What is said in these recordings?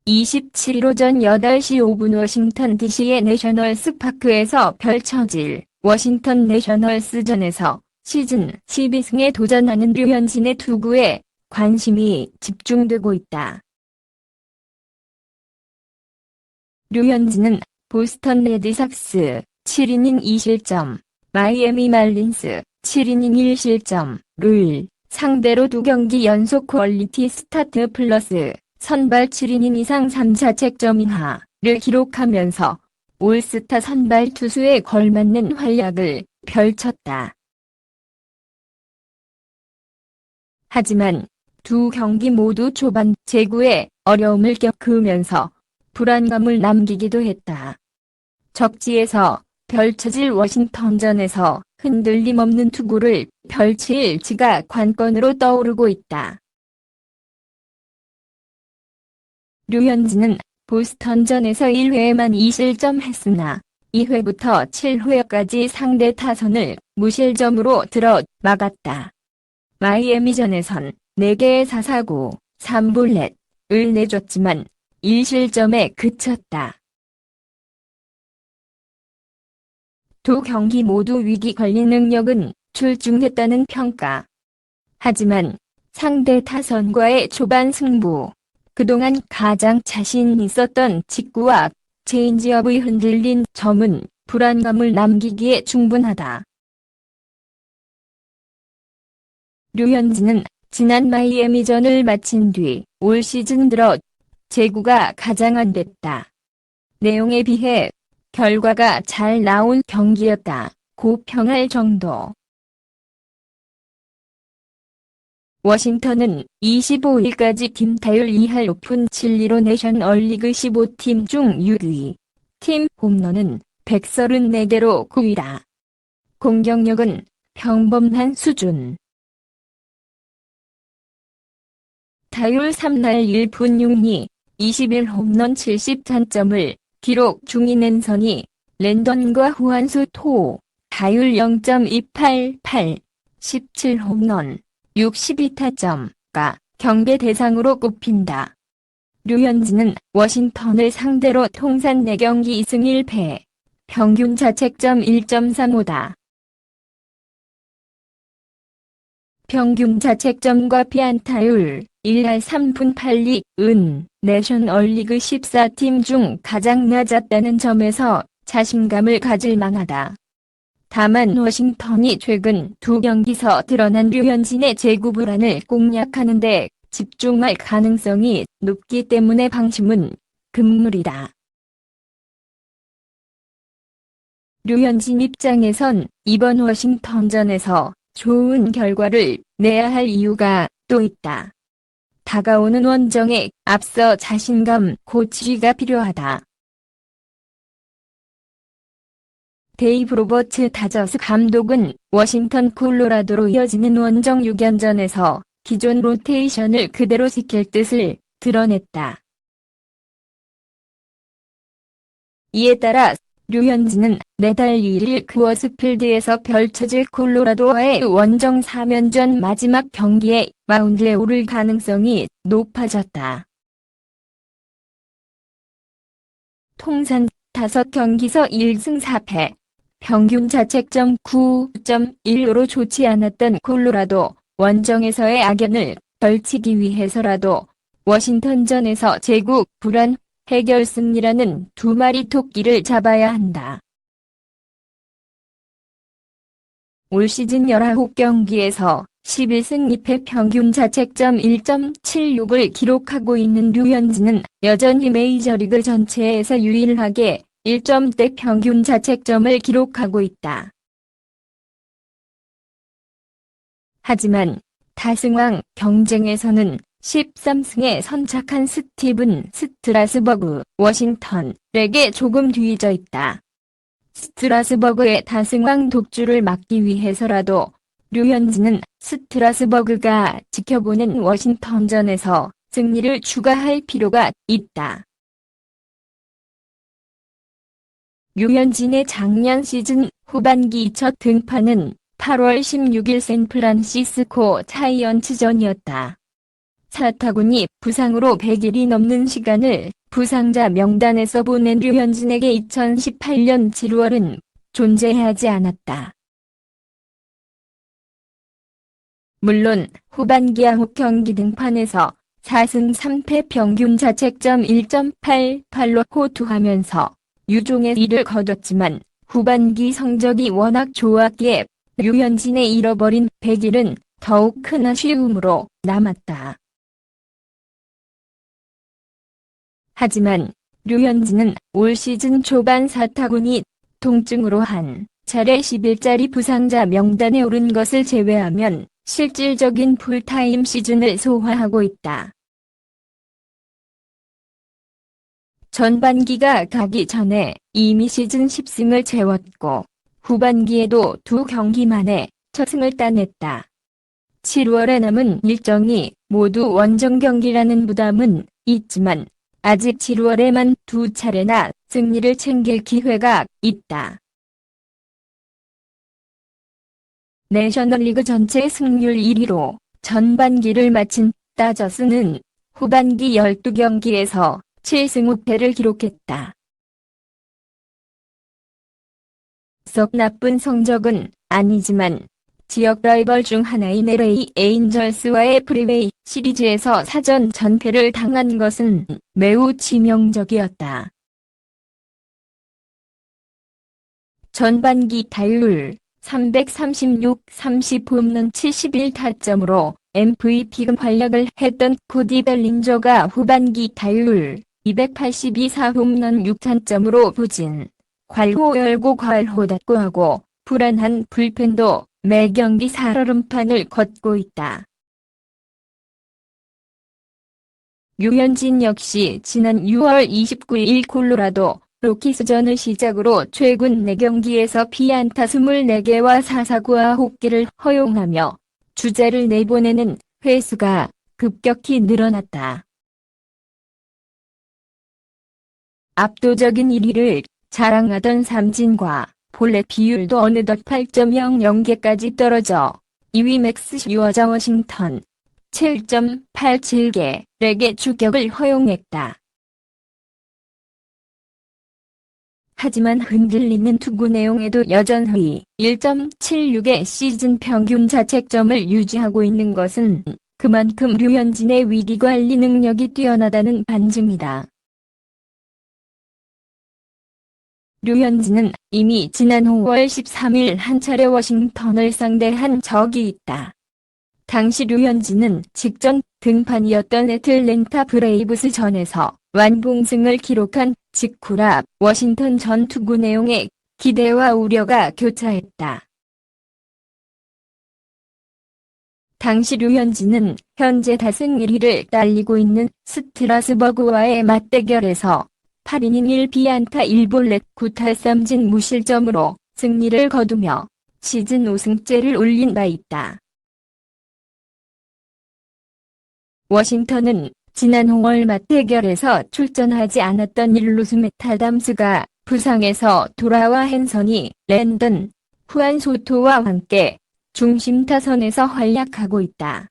27일 오전 8시 5분 워싱턴 DC의 내셔널스 파크에서 펼쳐질 워싱턴 내셔널스전에서 시즌 12승에 도전하는 류현진의 투구에 관심이 집중되고 있다. 류현진은 보스턴 레드삭스 7이닝 2실점, 마이애미 말린스 7이닝 1실점를 상대로 2경기 연속 퀄리티 스타트 플러스 선발 7이닝 이상 3자책점 이하를 기록하면서 올스타 선발 투수에 걸맞는 활약을 펼쳤다. 하지만 두 경기 모두 초반 제구에 어려움을 겪으면서 불안감을 남기기도 했다. 적지에서 펼쳐질 워싱턴전에서 흔들림 없는 투구를 펼칠지가 관건으로 떠오르고 있다. 류현진은 보스턴전에서 1회에만 2실점했으나 2회부터 7회까지 상대 타선을 무실점으로 들어 막았다. 마이애미전에선 4개의 사사구, 3볼넷을 내줬지만 1실점에 그쳤다. 두 경기 모두 위기 관리 능력은 출중했다는 평가. 하지만 상대 타선과의 초반 승부, 그동안 가장 자신 있었던 직구와 체인지업의 흔들린 점은 불안감을 남기기에 충분하다. 류현진은 지난 마이애미전을 마친 뒤 올 시즌 들어 제구가 가장 안 됐다. 내용에 비해 결과가 잘 나온 경기였다. 고 평할 정도. 워싱턴은 25일까지 김타율 2할 오픈 7리로 내셔널리그 15팀 중 6위. 팀 홈런은 134개로 9위다. 공격력은 평범한 수준. 타율 3할 1푼 6리, 21홈런 70타점을 기록 중인 앤서니 랜던과 후안수 토, 타율 0.288, 17홈런, 62타점가 경계 대상으로 꼽힌다. 류현진은 워싱턴을 상대로 통산 4경기 2승 1패, 평균 자책점 1.35다. 평균 자책점과 피안타율 1할 3푼 8리은 내셔널리그 14팀 중 가장 낮았다는 점에서 자신감을 가질 만하다. 다만 워싱턴이 최근 2경기서 드러난 류현진의 제구 불안을 공략하는 데 집중할 가능성이 높기 때문에 방심은 금물이다. 류현진 입장에선 이번 워싱턴전에서 좋은 결과를 내야 할 이유가 또 있다. 다가오는 원정에 앞서 자신감 고취가 필요하다. 데이브 로버츠 다저스 감독은 워싱턴 콜로라도로 이어지는 원정 6연전에서 기존 로테이션을 그대로 지킬 뜻을 드러냈다. 이에 따라 류현진은 내달 1일 쿠어스필드에서 펼쳐질 콜로라도와의 원정 3연전 마지막 경기에 마운드에 오를 가능성이 높아졌다. 통산 5경기서 1승 4패, 평균 자책점 9.15로 좋지 않았던 콜로라도 원정에서의 악연을 떨치기 위해서라도 워싱턴전에서 제구 불안 해결 승리라는 2마리 토끼를 잡아야 한다. 올 시즌 19경기에서 11승 2패 평균 자책점 1.76을 기록하고 있는 류현진은 여전히 메이저리그 전체에서 유일하게 1점대 평균 자책점을 기록하고 있다. 하지만 다승왕 경쟁에서는 13승에 선착한 스티븐 스트라스버그 워싱턴에게 조금 뒤져 있다. 스트라스버그의 다승왕 독주를 막기 위해서라도 류현진은 스트라스버그가 지켜보는 워싱턴전에서 승리를 추가할 필요가 있다. 류현진의 작년 시즌 후반기 첫 등판은 8월 16일 샌프란시스코 자이언츠전이었다. 사타구니 부상으로 100일이 넘는 시간을 부상자 명단에서 보낸 류현진에게 2018년 7월은 존재하지 않았다. 물론 후반기 9경기 등판에서 4승 3패 평균 자책점 1.88로 호투하면서 유종의 1을 거뒀지만 후반기 성적이 워낙 좋았기에 류현진의 잃어버린 100일은 더욱 큰 아쉬움으로 남았다. 하지만 류현진은 올 시즌 초반 사타구니 통증으로 한 차례 10일짜리 부상자 명단에 오른 것을 제외하면 실질적인 풀타임 시즌을 소화하고 있다. 전반기가 가기 전에 이미 시즌 10승을 채웠고 후반기에도 2경기 만에 첫 승을 따냈다. 7월에 남은 일정이 모두 원정 경기라는 부담은 있지만 아직 7월에만 2차례나 승리를 챙길 기회가 있다. 내셔널리그 전체 승률 1위로 전반기를 마친 다저스는 후반기 12경기에서 7승 5패를 기록했다. 썩 나쁜 성적은 아니지만 지역 라이벌 중 하나인 LA 에인절스와의 프리웨이 시리즈에서 사전 전패를 당한 것은 매우 치명적이었다. 전반기 타율 336, 30홈런 71타점으로 MVP급 활약을 했던 코디 벨린저가 후반기 타율 282, 4홈런 6타점으로 부진. 괄호 열고 괄호 닫고 하고 불안한 불펜도 매 경기 살얼음판을 걷고 있다. 류현진 역시 지난 6월 29일 콜로라도 로키스전을 시작으로 최근 4경기에서 피안타 24개와 사사구와 호기를 허용하며 주자를 내보내는 횟수가 급격히 늘어났다. 압도적인 1위를 자랑하던 삼진과 볼넷 비율도 어느덧 8.00개까지 떨어져 2위 맥스 슈어자 워싱턴 7.87개에게 추격을 허용했다. 하지만 흔들리는 투구 내용에도 여전히 1.76의 시즌 평균 자책점을 유지하고 있는 것은 그만큼 류현진의 위기관리 능력이 뛰어나다는 반증이다. 류현진은 이미 지난 5월 13일 한 차례 워싱턴을 상대한 적이 있다. 당시 류현진은 직전 등판이었던 애틀랜타 브레이브스전에서 완봉승을 기록한 직후라 워싱턴 전 투구 내용에 기대와 우려가 교차했다. 당시 류현진은 현재 다승 1위를 달리고 있는 스트라스버그와의 맞대결에서 8이닝 1피안타 1볼넷 9탈삼진 무실점으로 승리를 거두며 시즌 5승째를 올린 바 있다. 워싱턴은 지난 5월 맞대결에서 출전하지 않았던 일루수 맷 아담스가 부상에서 돌아와 헨서니, 랜던, 후안 소토와 함께 중심 타선에서 활약하고 있다.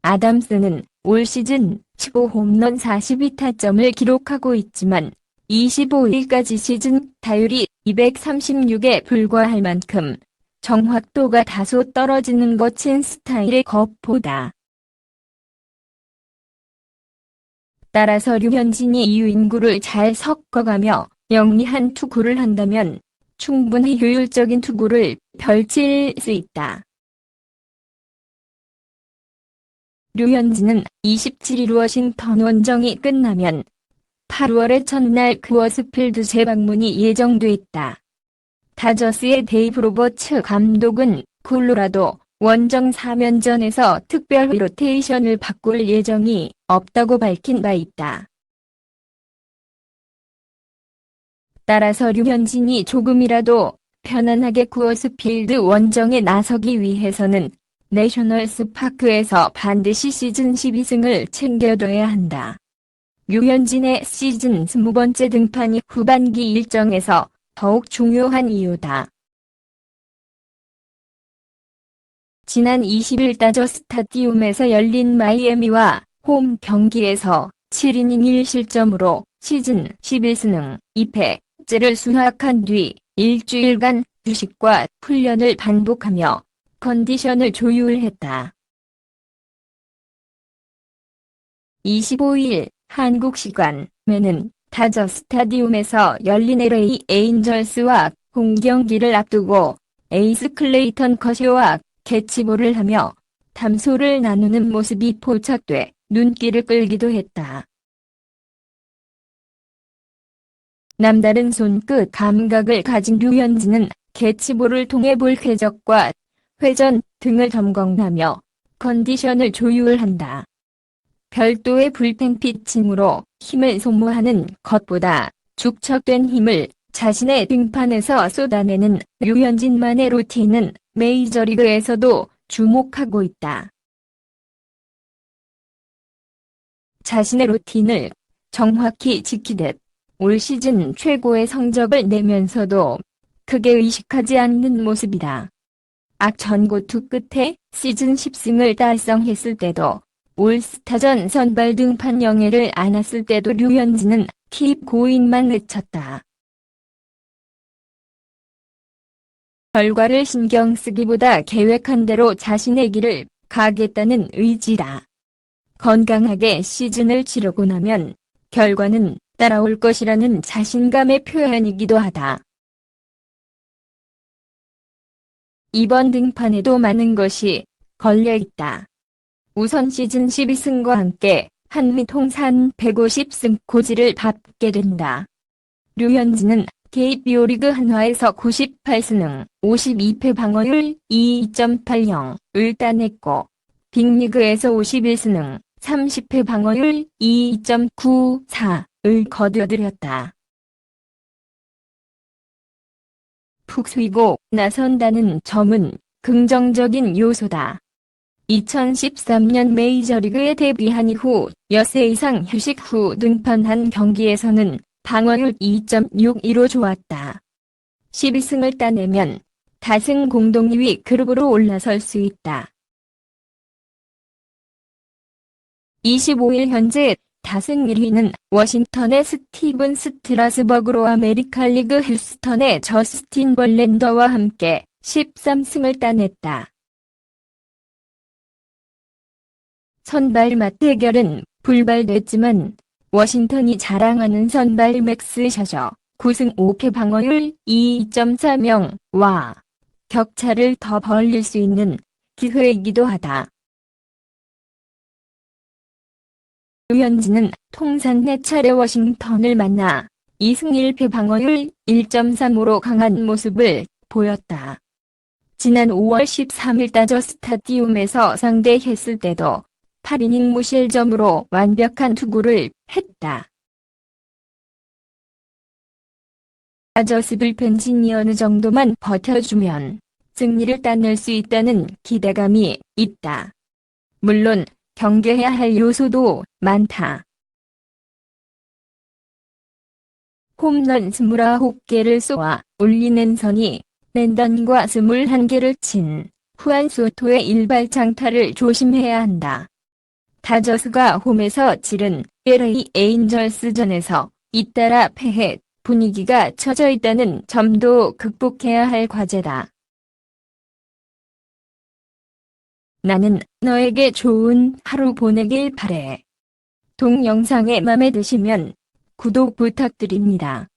아담스는 올 시즌 15홈런 42타점을 기록하고 있지만 25일까지 시즌 타율이 236에 불과할 만큼 정확도가 다소 떨어지는 거친 스타일의 것보다. 따라서 류현진이 이유인구를 잘 섞어가며 영리한 투구를 한다면 충분히 효율적인 투구를 펼칠 수 있다. 류현진은 27일 워싱턴 원정이 끝나면 8월의 첫날 쿠어스필드 재방문이 예정돼 있다. 다저스의 데이브 로버츠 감독은 콜로라도 원정 3연전에서 특별 로테이션을 바꿀 예정이 없다고 밝힌 바 있다. 따라서 류현진이 조금이라도 편안하게 쿠어스필드 원정에 나서기 위해서는 내셔널스 파크에서 반드시 시즌 12승을 챙겨둬야 한다. 류현진의 시즌 20번째 등판이 후반기 일정에서 더욱 중요한 이유다. 지난 20일 다저 스타디움에서 열린 마이애미와 홈 경기에서 7이닝 1실점으로 시즌 11승 2패째를 수확한 뒤 일주일간 휴식과 훈련을 반복하며 컨디션을 조율했다. 25일 한국 시간에는 다저 스타디움에서 열린 LA 에인절스와 홈경기를 앞두고 에이스 클레이턴 커쇼와 캐치볼을 하며 담소를 나누는 모습이 포착돼 눈길을 끌기도 했다. 남다른 손끝 감각을 가진 류현진은 캐치볼을 통해 볼 쾌적과 회전 등을 점검하며 컨디션을 조율한다. 별도의 불펜 피칭으로 힘을 소모하는 것보다 축적된 힘을 자신의 등판에서 쏟아내는 류현진만의 루틴은 메이저리그에서도 주목하고 있다. 자신의 루틴을 정확히 지키듯 올 시즌 최고의 성적을 내면서도 크게 의식하지 않는 모습이다. 악천고투 끝에 시즌 10승을 달성했을 때도 올스타전 선발 등판 영예를 안았을 때도 류현진은 킵 고인만 외쳤다. 결과를 신경 쓰기보다 계획한 대로 자신의 길을 가겠다는 의지다. 건강하게 시즌을 치르고 나면 결과는 따라올 것이라는 자신감의 표현이기도 하다. 이번 등판에도 많은 것이 걸려있다. 우선 시즌 12승과 함께 한미 통산 150승 고지를 밟게 된다. 류현진은 KBO 리그 한화에서 98승 52패 방어율 2.80을 따냈고 빅리그에서 51승 30패 방어율 2.94을 거두어들였다. 푹 쉬고 나선다는 점은 긍정적인 요소다. 2013년 메이저리그에 데뷔한 이후 엿새 이상 휴식 후 등판한 경기에서는 방어율 2.62로 좋았다. 12승을 따내면 다승 공동 2위 그룹으로 올라설 수 있다. 25일 현재 다승 1위는 워싱턴의 스티븐 스트라스버그로 아메리칸리그 휴스턴의 저스틴 벌랜더와 함께 13승을 따냈다. 선발 맞대결은 불발됐지만 워싱턴이 자랑하는 선발 맥스 셔저 9승 5패 방어율 2.40와 격차를 더 벌릴 수 있는 기회이기도 하다. 류현진은 통산 4차례 워싱턴을 만나 2승 1패 방어율 1.35로 강한 모습을 보였다. 지난 5월 13일 다저 스타디움에서 상대했을 때도 8이닝 무실점으로 완벽한 투구를 했다. 다저스 불펜진이 어느 정도만 버텨주면 승리를 따낼 수 있다는 기대감이 있다. 물론 경계해야 할 요소도 많다. 홈런 29개를 쏘아 울리는 선이 랜던과 21개를 친 후안 소토의 일발 장타를 조심해야 한다. 다저스가 홈에서 치른 LA 에인절스전에서 잇따라 패해 분위기가 처져 있다는 점도 극복해야 할 과제다. 나는 너에게 좋은 하루 보내길 바래. 동영상에 맘에 드시면 구독 부탁드립니다.